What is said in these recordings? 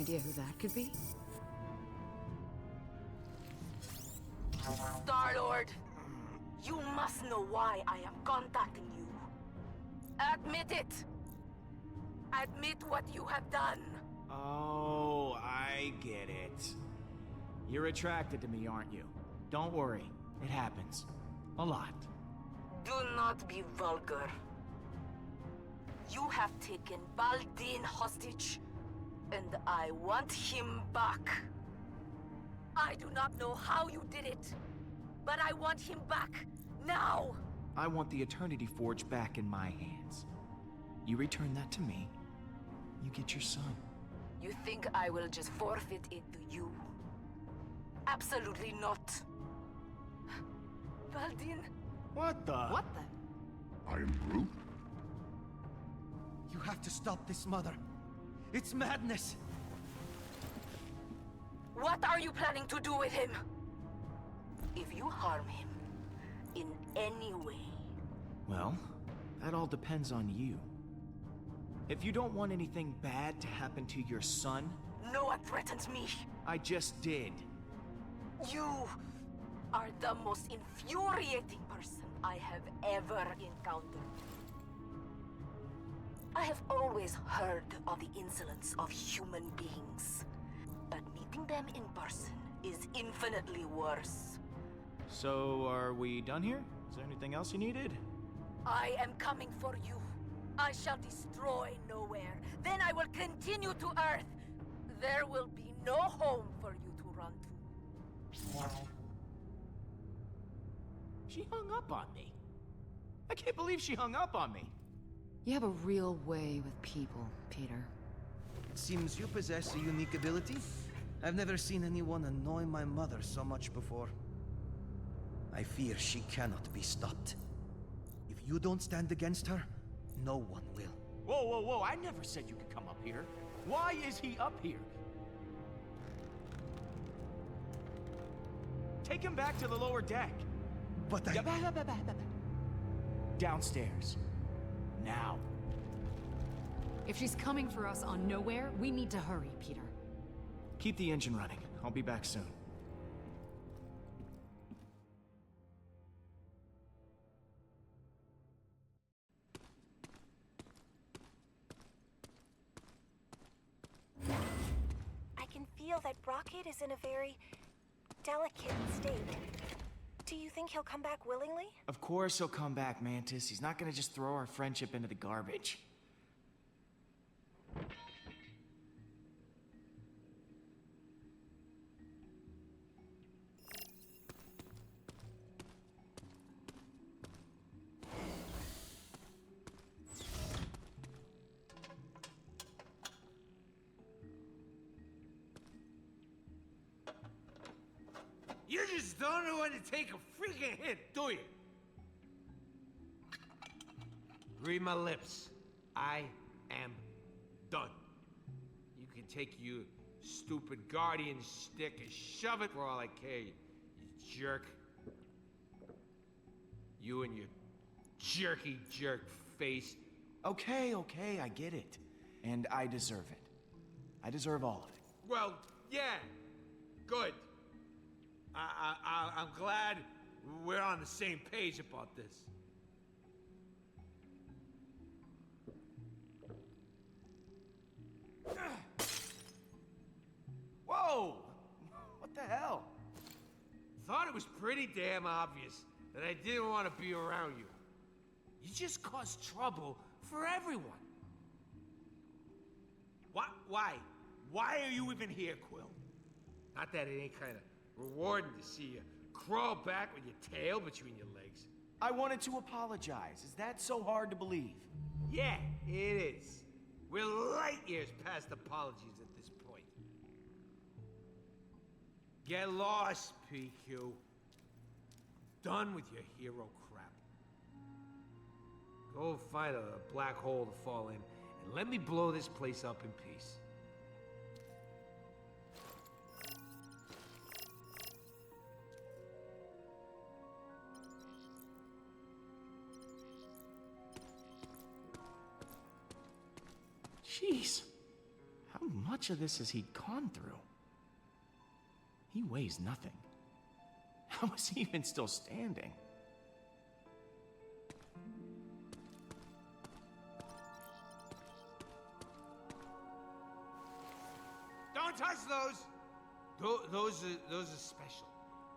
idea who that could be? Star-Lord! You must know why I am contacting you. Admit it! Admit what you have done! Oh, I get it. You're attracted to me, aren't you? Don't worry, it happens. A lot. Do not be vulgar. You have taken Baldin hostage, and I want him back. I do not know how you did it, but I want him back, now! I want the Eternity Forge back in my hands. You return that to me, you get your son. You think I will just forfeit it to you? Absolutely not. Baldin? What the? What the? I am Groot? You have to stop this, Mother. It's madness. What are you planning to do with him? If you harm him in any way... Well, that all depends on you. If you don't want anything bad to happen to your son... No one threatens me. I just did. You are the most infuriating person I have ever encountered. I have always heard of the insolence of human beings, but meeting them in person is infinitely worse. So, are we done here? Is there anything else you needed? I am coming for you. I shall destroy Nowhere. Then I will continue to Earth. There will be no home for you to run to. She hung up on me. I can't believe she hung up on me. You have a real way with people, Peter. It seems you possess a unique ability. I've never seen anyone annoy my mother so much before. I fear she cannot be stopped. If you don't stand against her, no one will. Whoa, whoa, whoa, I never said you could come up here. Why is he up here? Take him back to the lower deck. But Downstairs. Now. If she's coming for us on Nowhere, we need to hurry, Peter. Keep the engine running. I'll be back soon. I can feel that Rocket is in a very delicate state. Do you think he'll come back willingly? Of course he'll come back, Mantis. He's not gonna just throw our friendship into the garbage. You just don't know when to take a freaking hint, do you? Read my lips. I am done. You can take your stupid guardian stick and shove it for all I care, you jerk. You and your jerky jerk face. Okay, okay, I get it. And I deserve it. I deserve all of it. Well, yeah. Good. I'm glad we're on the same page about this. Whoa! What the hell? Thought it was pretty damn obvious that I didn't want to be around you. You just cause trouble for everyone. Why? Why are you even here, Quill? Not that it ain't kind of rewarding to see you crawl back with your tail between your legs. I wanted to apologize. Is that so hard to believe? Yeah, it is. We're light years past apologies at this point. Get lost, PQ. Done with your hero crap. Go find a black hole to fall in, and let me blow this place up in peace. Jeez. How much much of this has he gone through? He weighs nothing. How is he even still standing? Don't touch those! Those are special.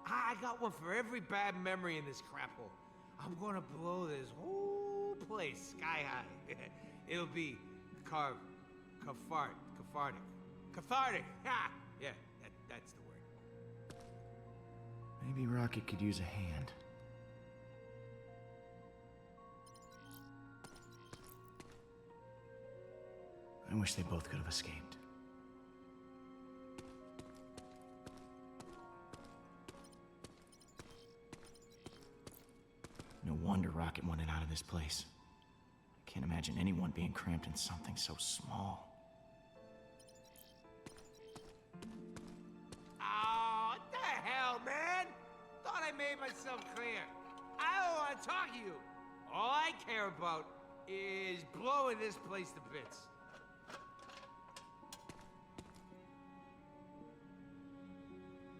I got one for every bad memory in this crap hole. I'm gonna blow this whole place sky high. It'll be cathartic. Ha! Yeah, that's the word. Maybe Rocket could use a hand. I wish they both could have escaped. No wonder Rocket wanted out of this place. I can't imagine anyone being cramped in something so small. Oh, what the hell, man? Thought I made myself clear. I don't want to talk to you. All I care about is blowing this place to bits.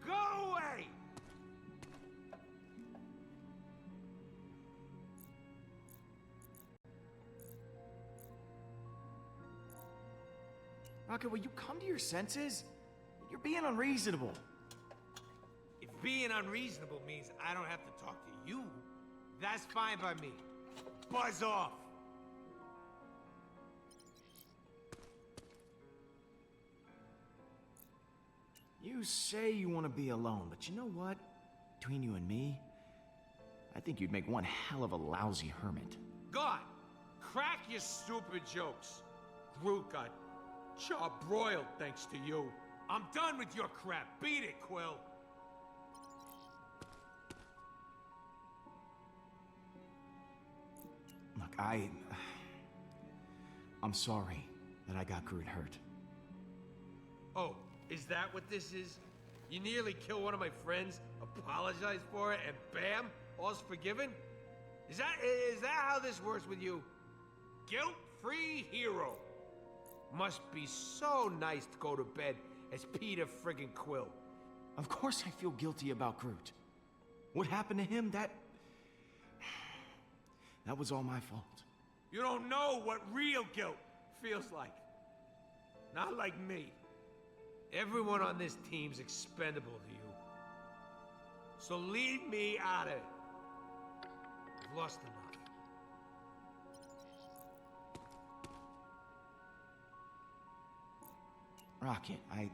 Go away! Rocket, will you come to your senses? You're being unreasonable. If being unreasonable means I don't have to talk to you, that's fine by me. Buzz off! You say you want to be alone, but you know what? Between you and me, I think you'd make one hell of a lousy hermit. God, crack your stupid jokes. Groot got charbroiled thanks to you. I'm done with your crap. Beat it, Quill. Look, I'm sorry that I got Groot hurt. Oh, is that what this is? You nearly kill one of my friends, apologize for it, and bam, all's forgiven? Is that how this works with you? Guilt-free hero. Must be so nice to go to bed as Peter friggin' Quill. Of course I feel guilty about Groot. What happened to him, that was all my fault. You don't know what real guilt feels like. Not like me. Everyone on this team's expendable to you. So leave me out of it. I've lost enough. Rocket, I've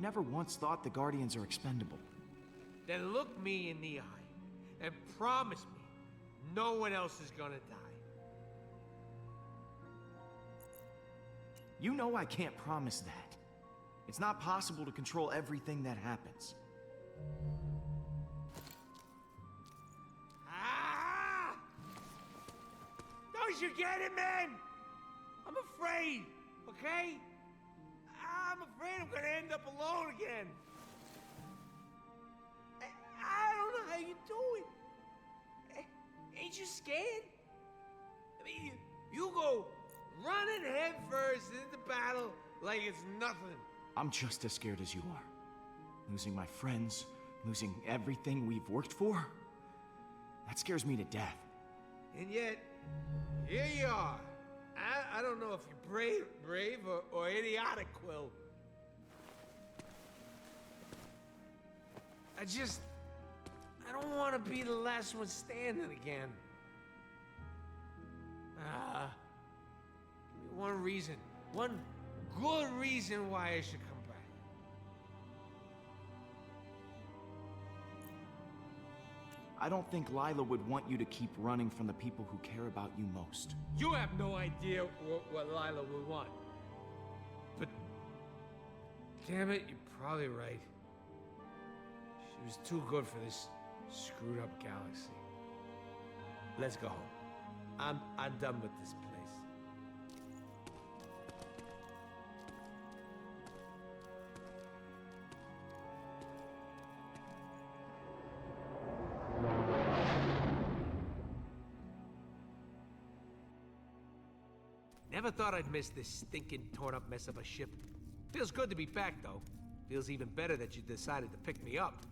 never once thought the Guardians are expendable. Then look me in the eye and promise me no one else is gonna die. You know I can't promise that. It's not possible to control everything that happens. Ah! Don't you get it, man? I'm afraid, okay? I'm afraid I'm gonna end up alone again. I don't know how you do it. Ain't you scared? I mean, you go running head first into battle like it's nothing. I'm just as scared as you are. Losing my friends, losing everything we've worked for. That scares me to death. And yet, here you are. I don't know if you're brave or idiotic, Quill. I don't want to be the last one standing again. Give me one reason, one good reason why I should come back. I don't think Lila would want you to keep running from the people who care about you most. You have no idea what Lila would want. But, damn it, you're probably right. She was too good for this screwed up galaxy. Let's go home. I'm done with this place. Never thought I'd miss this stinking torn-up mess of a ship. Feels good to be back, though. Feels even better that you decided to pick me up.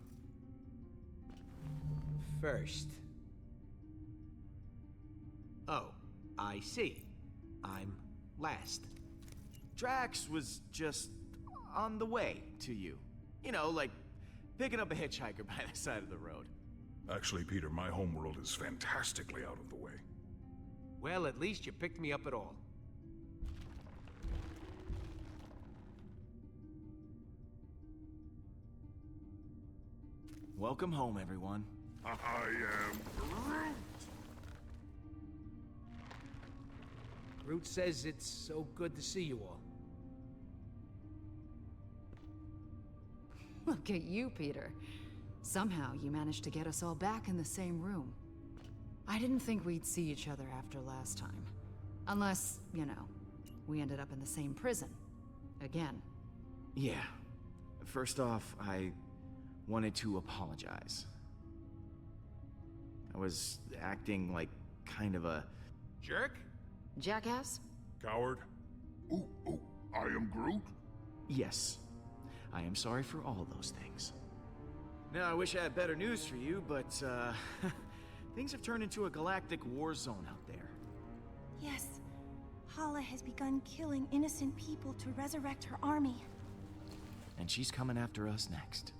First. Oh, I see. I'm last. Drax was just on the way to you. You know, like picking up a hitchhiker by the side of the road. Actually, Peter, my homeworld is fantastically out of the way. Well, at least you picked me up at all. Welcome home, everyone. I am Groot! Groot says it's so good to see you all. Look at you, Peter. Somehow you managed to get us all back in the same room. I didn't think we'd see each other after last time. Unless, you know, we ended up in the same prison. Again. Yeah. First off, I wanted to apologize. I was acting like kind of a... Jerk? Jackass? Coward? Oh, I am Groot? Yes. I am sorry for all those things. Now, I wish I had better news for you, but, things have turned into a galactic war zone out there. Yes. Hala has begun killing innocent people to resurrect her army. And she's coming after us next.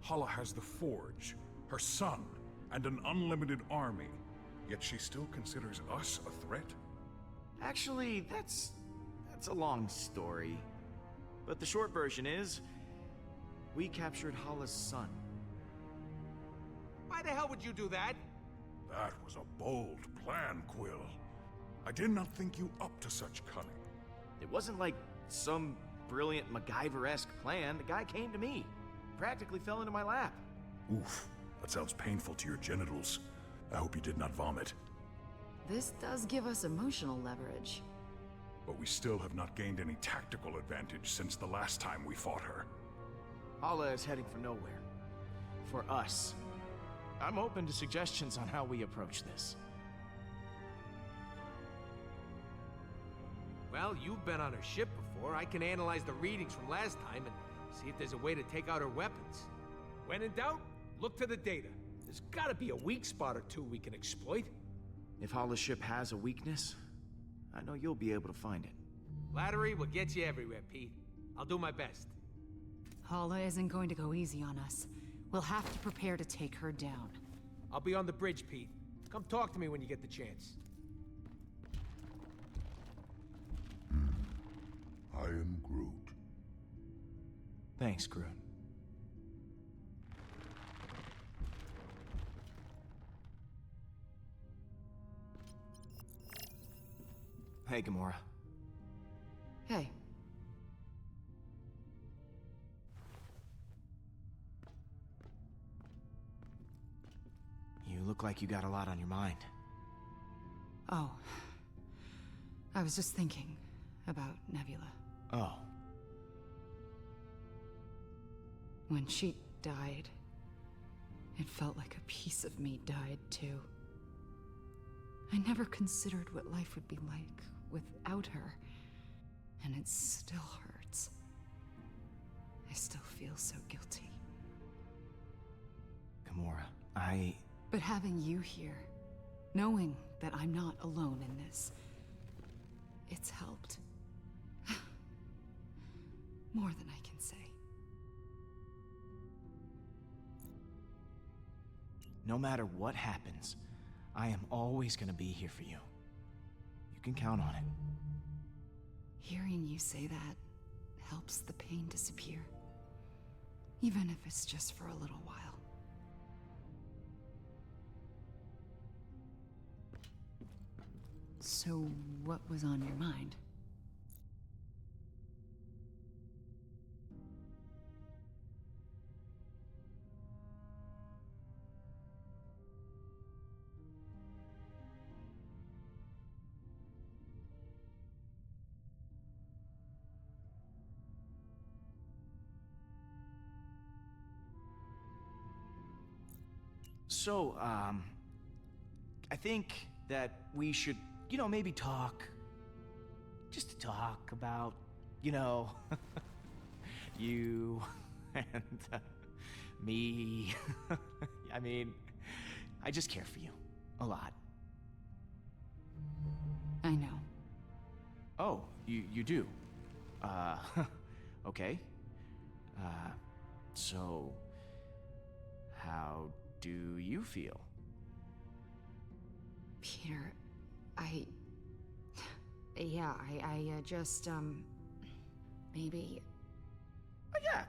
Hala has the Forge, her son, and an unlimited army. Yet she still considers us a threat? Actually, that's a long story. But the short version is, we captured Hala's son. Why the hell would you do that? That was a bold plan, Quill. I did not think you up to such cunning. It wasn't like some brilliant MacGyver-esque plan. The guy came to me. Practically fell into my lap. Oof, that sounds painful to your genitals. I hope you did not vomit. This does give us emotional leverage. But we still have not gained any tactical advantage since the last time we fought her. Hala is heading for nowhere. For us. I'm open to suggestions on how we approach this. Well, you've been on her ship before. I can analyze the readings from last time and see if there's a way to take out her weapons. When in doubt, look to the data. There's gotta be a weak spot or two we can exploit. If Hala's ship has a weakness, I know you'll be able to find it. Flattery will get you everywhere, Pete. I'll do my best. Hala isn't going to go easy on us. We'll have to prepare to take her down. I'll be on the bridge, Pete. Come talk to me when you get the chance. I am Groot. Thanks, Groot. Hey, Gamora. Hey. You look like you got a lot on your mind. Oh. I was just thinking about Nebula. Oh. When she died, it felt like a piece of me died too. I never considered what life would be like without her, and it still hurts. I still feel so guilty. Gamora, But having you here, knowing that I'm not alone in this, it's helped. More than I can say. No matter what happens, I am always gonna be here for you. You can count on it. Hearing you say that helps the pain disappear. Even if it's just for a little while. So, what was on your mind? So, I think that we should, maybe talk Just to talk about, you know, you and me. I mean, I just care for you. A lot. I know. Oh, you do? Okay. So... how do you feel? Peter, yeah, I just, maybe... Yeah,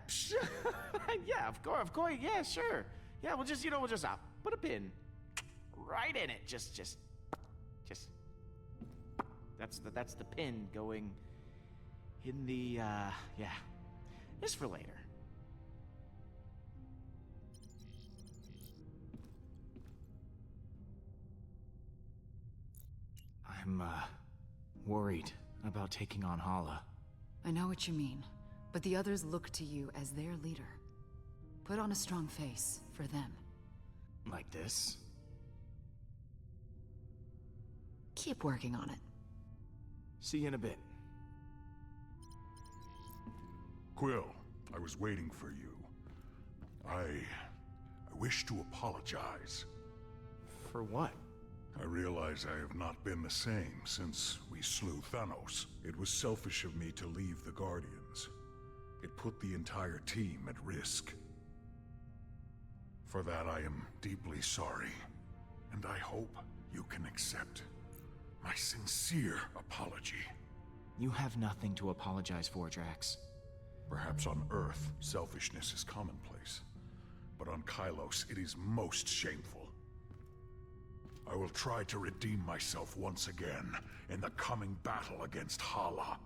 yeah, of course, yeah, sure. Yeah, we'll just put a pin right in it. Just, that's the pin going in the, yeah. Just for later. I'm, worried about taking on Hala. I know what you mean, but the others look to you as their leader. Put on a strong face for them. Like this? Keep working on it. See you in a bit. Quill, I was waiting for you. I wish to apologize. For what? I realize I have not been the same since we slew Thanos. It was selfish of me to leave the Guardians. It put the entire team at risk. For that I am deeply sorry, and I hope you can accept my sincere apology. You have nothing to apologize for, Drax. Perhaps on Earth, selfishness is commonplace, but on Kylos it is most shameful. I will try to redeem myself once again in the coming battle against Hala.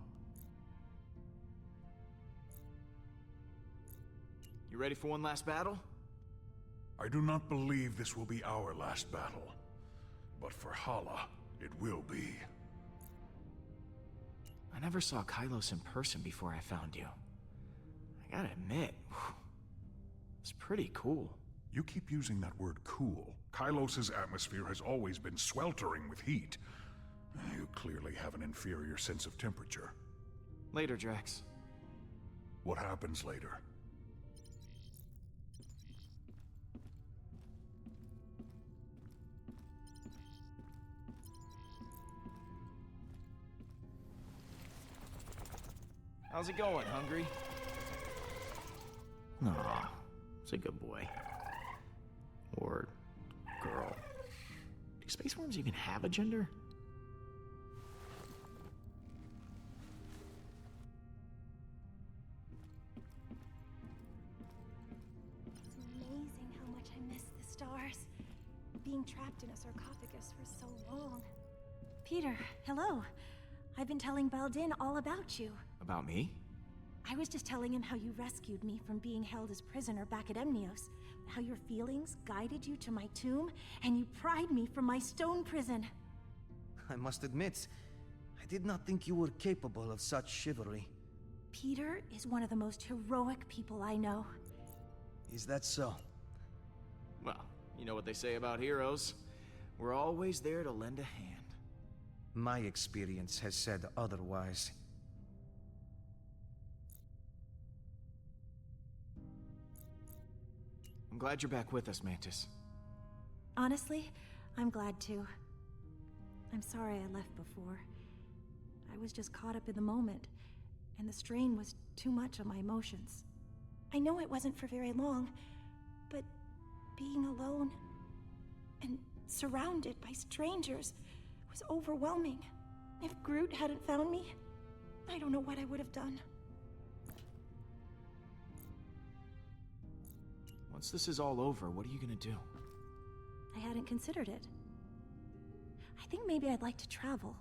You ready for one last battle? I do not believe this will be our last battle, but for Hala, it will be. I never saw Kylos in person before I found you. I gotta admit, it's pretty cool. You keep using that word cool. Kylos' atmosphere has always been sweltering with heat. You clearly have an inferior sense of temperature. Later, Drax. What happens later? How's it going, hungry? Aw, it's a good boy. Or girl. Do space worms even have a gender? It's amazing how much I miss the stars. Being trapped in a sarcophagus for so long. Peter, hello. I've been telling Baldin all about you. About me? I was just telling him how you rescued me from being held as prisoner back at Emnios, how your feelings guided you to my tomb, and you pried me from my stone prison. I must admit, I did not think you were capable of such chivalry. Peter is one of the most heroic people I know. Is that so? Well, you know what they say about heroes. We're always there to lend a hand. My experience has said otherwise. I'm glad you're back with us, Mantis. Honestly, I'm glad too. I'm sorry I left before. I was just caught up in the moment, and the strain was too much on my emotions. I know it wasn't for very long, but being alone and surrounded by strangers was overwhelming. If Groot hadn't found me, I don't know what I would have done. Once this is all over, what are you gonna do? I hadn't considered it. I think maybe I'd like to travel.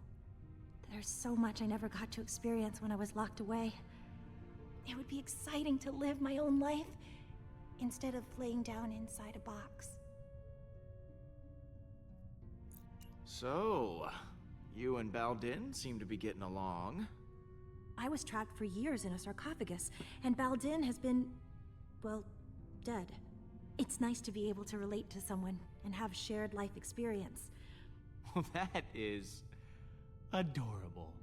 There's so much I never got to experience when I was locked away. It would be exciting to live my own life instead of laying down inside a box. So, you and Baldin seem to be getting along. I was trapped for years in a sarcophagus, and Baldin has been, well, dead. It's nice to be able to relate to someone and have shared life experience. Well, that is adorable.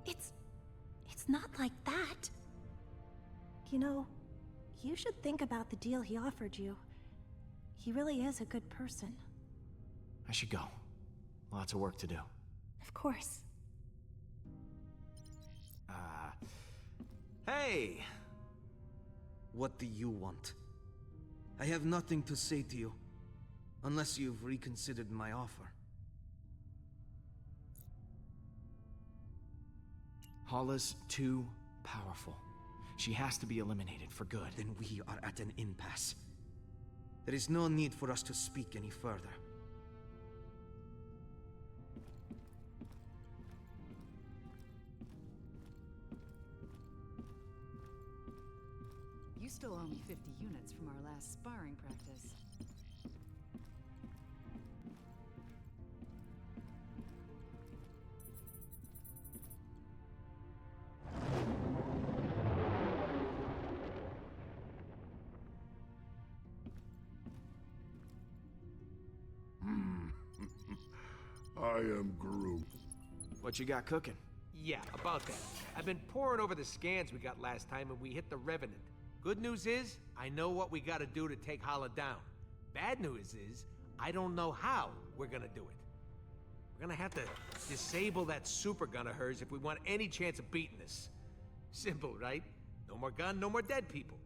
It's not like that. You know, you should think about the deal he offered you. He really is a good person. I should go. Lots of work to do. Of course. Hey! What do you want? I have nothing to say to you, unless you've reconsidered my offer. Hala's too powerful. She has to be eliminated for good. Then we are at an impasse. There is no need for us to speak any further. You still owe me 50 units from our last sparring practice. I am Groot. What you got cooking? Yeah, about that. I've been poring over the scans we got last time and we hit the Revenant. Good news is, I know what we gotta do to take Hala down. Bad news is, I don't know how we're gonna do it. We're gonna have to disable that super gun of hers if we want any chance of beating this. Simple, right? No more gun, no more dead people.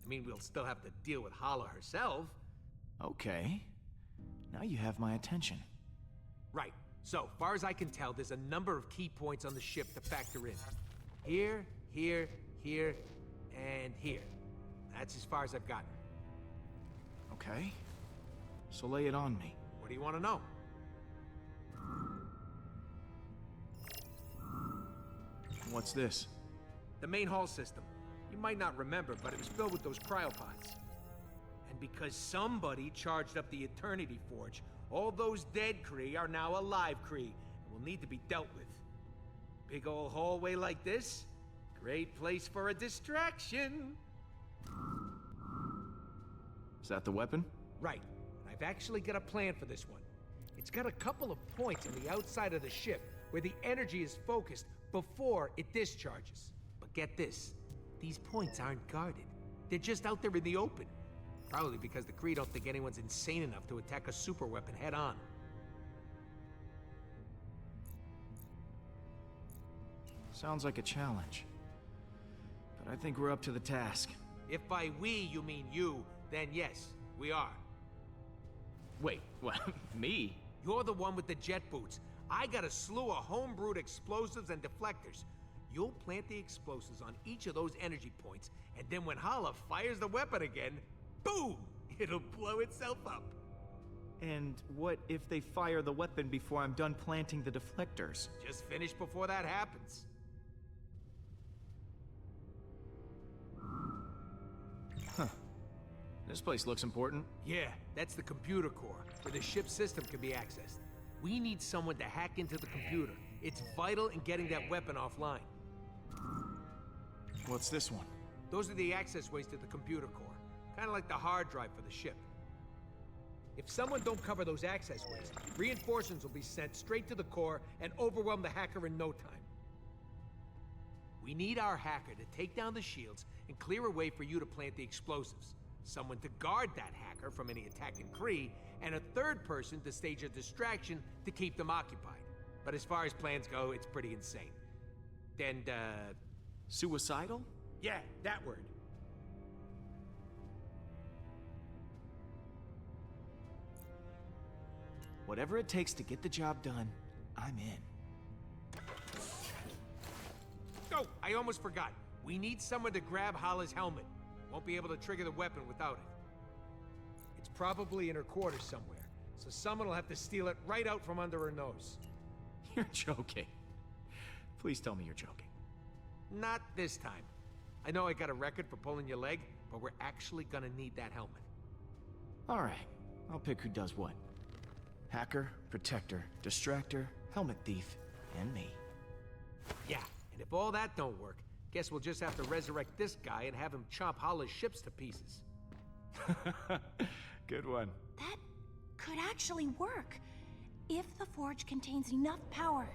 I mean, we'll still have to deal with Hala herself. Okay. Now you have my attention. Right. So, far as I can tell, there's a number of key points on the ship to factor in. Here, here, here, and here. That's as far as I've gotten. Okay. So lay it on me. What do you want to know? What's this? The main hull system. You might not remember, but it was filled with those cryopods. And because somebody charged up the Eternity Forge, all those dead Kree are now alive Kree and will need to be dealt with. Big old hallway like this? Great place for a distraction. Is that the weapon? Right. I've actually got a plan for this one. It's got a couple of points on the outside of the ship where the energy is focused before it discharges. But get this, these points aren't guarded. They're just out there in the open. Probably because the Kree don't think anyone's insane enough to attack a super weapon head on. Sounds like a challenge. But I think we're up to the task. If by we you mean you, then yes, we are. Wait, what? Me? You're the one with the jet boots. I got a slew of homebrewed explosives and deflectors. You'll plant the explosives on each of those energy points, and then when Hala fires the weapon again, boom! It'll blow itself up. And what if they fire the weapon before I'm done planting the deflectors? Just finish before that happens. Huh. This place looks important. Yeah, that's the computer core, where the ship's system can be accessed. We need someone to hack into the computer. It's vital in getting that weapon offline. What's this one? Those are the access ways to the computer core. Kind of like the hard drive for the ship. If someone don't cover those access ways, reinforcements will be sent straight to the core and overwhelm the hacker in no time. We need our hacker to take down the shields and clear a way for you to plant the explosives. Someone to guard that hacker from any attacking Kree, and a third person to stage a distraction to keep them occupied. But as far as plans go, it's pretty insane. And, Suicidal? yeah, that word. Whatever it takes to get the job done, I'm in. Oh, I almost forgot. We need someone to grab Hala's helmet. Won't be able to trigger the weapon without it. It's probably in her quarters somewhere, so someone will have to steal it right out from under her nose. You're joking. Please tell me you're joking. Not this time. I know I got a record for pulling your leg, but we're actually gonna need that helmet. All right, I'll pick who does what. Hacker, protector, distractor, helmet thief, and me. Yeah, and if all that don't work, guess we'll just have to resurrect this guy and have him chomp Hala's ships to pieces. Good one. That could actually work, if the forge contains enough power.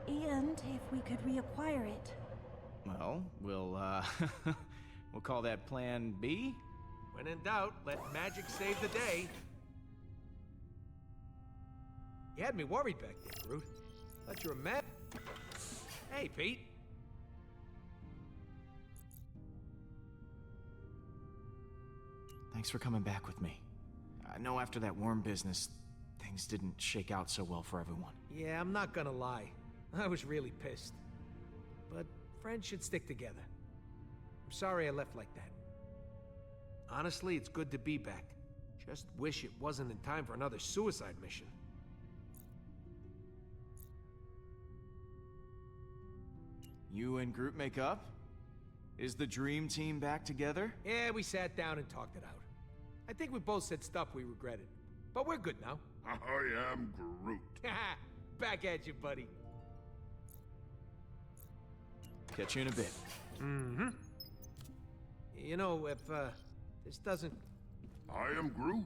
And if we could reacquire it. Well, we'll call that Plan B? When in doubt, let magic save the day. You had me worried back there, Groot. Thought you were mad. Hey, Pete. Thanks for coming back with me. I know after that worm business, things didn't shake out so well for everyone. Yeah, I'm not gonna lie. I was really pissed. But friends should stick together. I'm sorry I left like that. Honestly, it's good to be back. Just wish it wasn't in time for another suicide mission. You and Groot make up? Is the dream team back together? Yeah, we sat down and talked it out. I think we both said stuff we regretted. But we're good now. I am Groot. Back at you, buddy. Catch you in a bit. Mm-hmm. You know, if, this doesn't... I am Groot.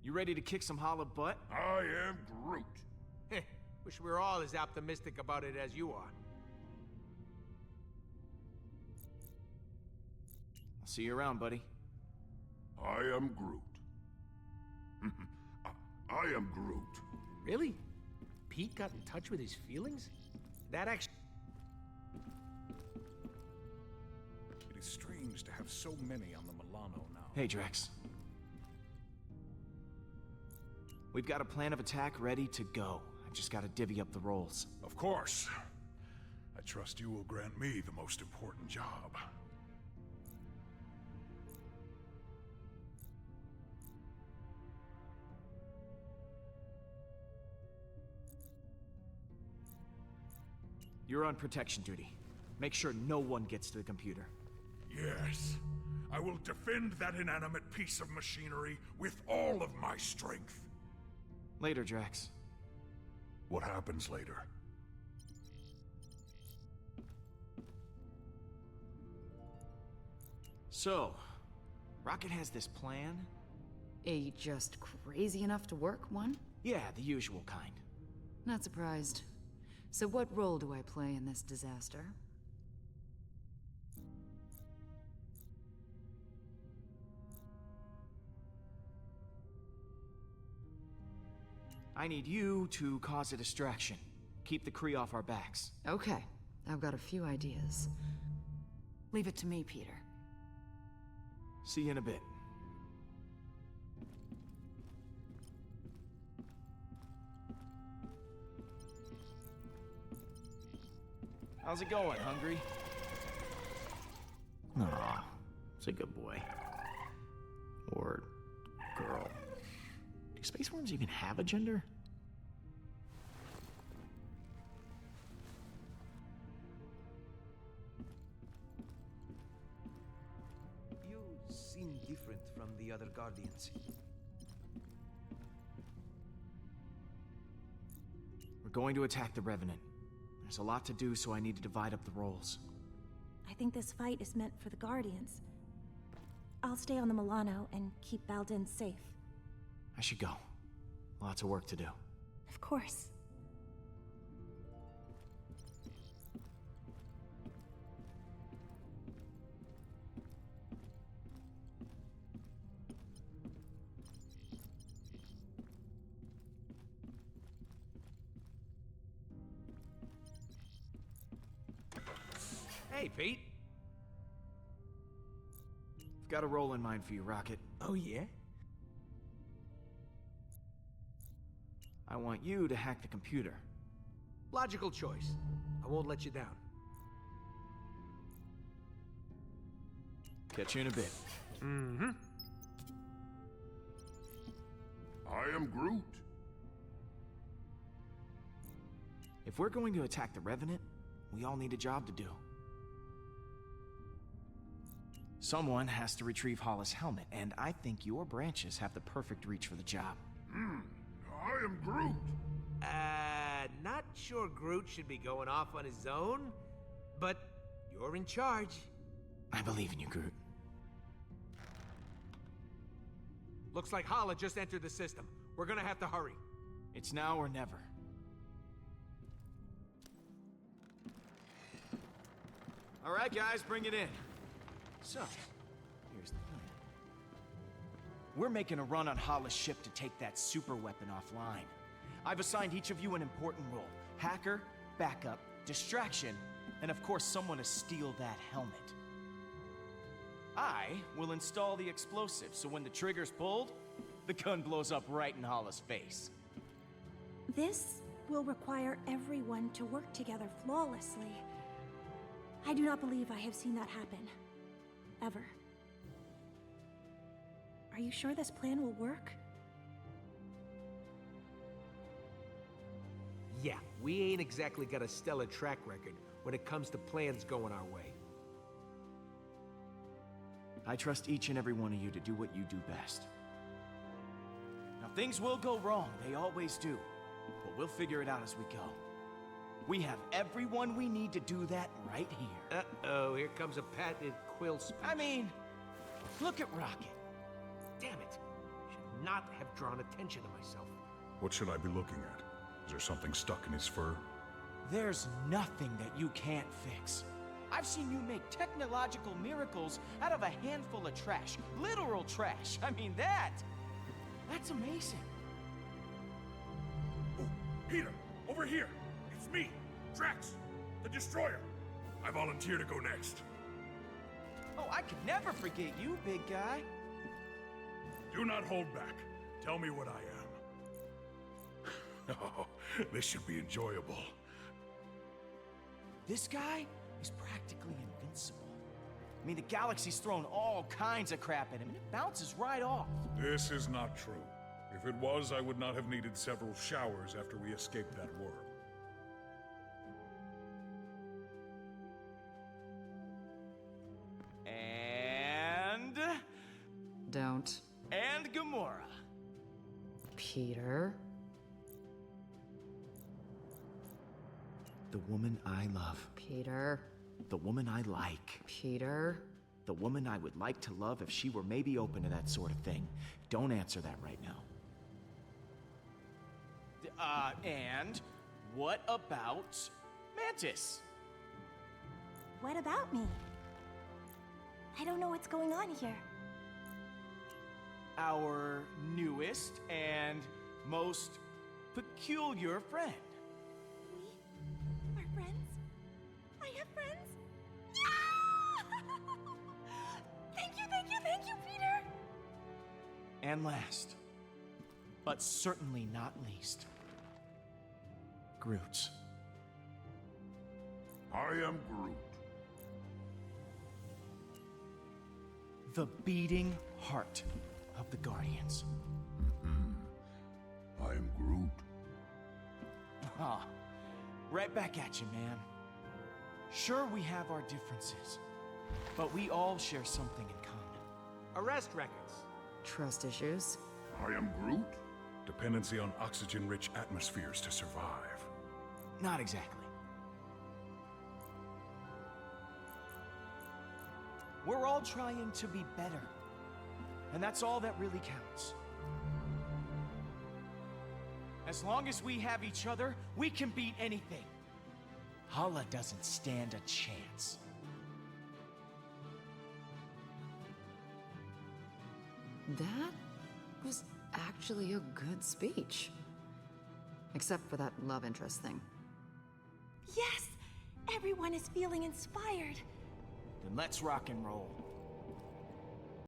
You ready to kick some holla butt? I am Groot. Wish we were all as optimistic about it as you are. I'll see you around, buddy. I am Groot. I am Groot. Really? Pete got in touch with his feelings? That actually... It is strange to have so many on the Milano now. Hey, Drax. We've got a plan of attack ready to go. I've just got to divvy up the roles. Of course. I trust you will grant me the most important job. You're on protection duty. Make sure no one gets to the computer. Yes. I will defend that inanimate piece of machinery with all of my strength. Later, Drax. What happens later? So, Rocket has this plan? A just crazy enough to work one? Yeah, the usual kind. Not surprised. So what role do I play in this disaster? I need you to cause a distraction. Keep the Kree off our backs. Okay, I've got a few ideas. Leave it to me, Peter. See you in a bit. How's it going, hungry? Aw, it's a good boy. Or girl. Do space worms even have a gender? You seem different from the other Guardians. We're going to attack the Revenant. There's a lot to do, so I need to divide up the roles. I think this fight is meant for the Guardians. I'll stay on the Milano and keep Baldin safe. I should go. Lots of work to do. Of course. Hey, Pete. I've got a role in mind for you, Rocket. Oh, yeah? I want you to hack the computer. Logical choice. I won't let you down. Catch you in a bit. Mm-hmm. I am Groot. If we're going to attack the Revenant, we all need a job to do. Someone has to retrieve Hollis' helmet, and I think your branches have the perfect reach for the job. I am Groot. Not sure Groot should be going off on his own, but you're in charge. I believe in you, Groot. Looks like Hala just entered the system. We're gonna have to hurry. It's now or never. All right, guys, bring it in. So, here's the plan. We're making a run on Hala's ship to take that super weapon offline. I've assigned each of you an important role. Hacker, backup, distraction, and of course someone to steal that helmet. I will install the explosive, so when the trigger's pulled, the gun blows up right in Hala's face. This will require everyone to work together flawlessly. I do not believe I have seen that happen. Ever. Are you sure this plan will work? Yeah, we ain't exactly got a stellar track record when it comes to plans going our way. I trust each and every one of you to do what you do best. Now, things will go wrong, they always do. But we'll figure it out as we go. We have everyone we need to do that right here. Uh-oh, here comes a patented quill speech. I mean, look at Rocket. Damn it. Should not have drawn attention to myself. What should I be looking at? Is there something stuck in his fur? There's nothing that you can't fix. I've seen you make technological miracles out of a handful of trash. Literal trash. I mean, that's amazing. Oh, Peter, over here. It's me, Drax, the Destroyer. I volunteer to go next. Oh, I could never forget you, big guy. Do not hold back. Tell me what I am. Oh, this should be enjoyable. This guy is practically invincible. I mean, the galaxy's thrown all kinds of crap at him, and it bounces right off. This is not true. If it was, I would not have needed several showers after we escaped that worm. And... Don't. And Gamora. Peter? The woman I love. Peter? The woman I like. Peter? The woman I would like to love if she were maybe open to that sort of thing. Don't answer that right now. And what about Mantis? What about me? I don't know what's going on here. Our newest and most peculiar friend. We are friends? I have friends? Thank you, Peter! And last, but certainly not least, Groot. I am Groot. The beating heart of the Guardians. I am Groot. Ah, right back at you, man. Sure, we have our differences, but we all share something in common. Arrest records. Trust issues? I am Groot. Dependency on oxygen-rich atmospheres to survive. Not exactly. We're all trying to be better, and that's all that really counts. As long as we have each other, we can beat anything. Hala doesn't stand a chance. That was actually a good speech. Except for that love interest thing. Yes! Everyone is feeling inspired. Then let's rock and roll.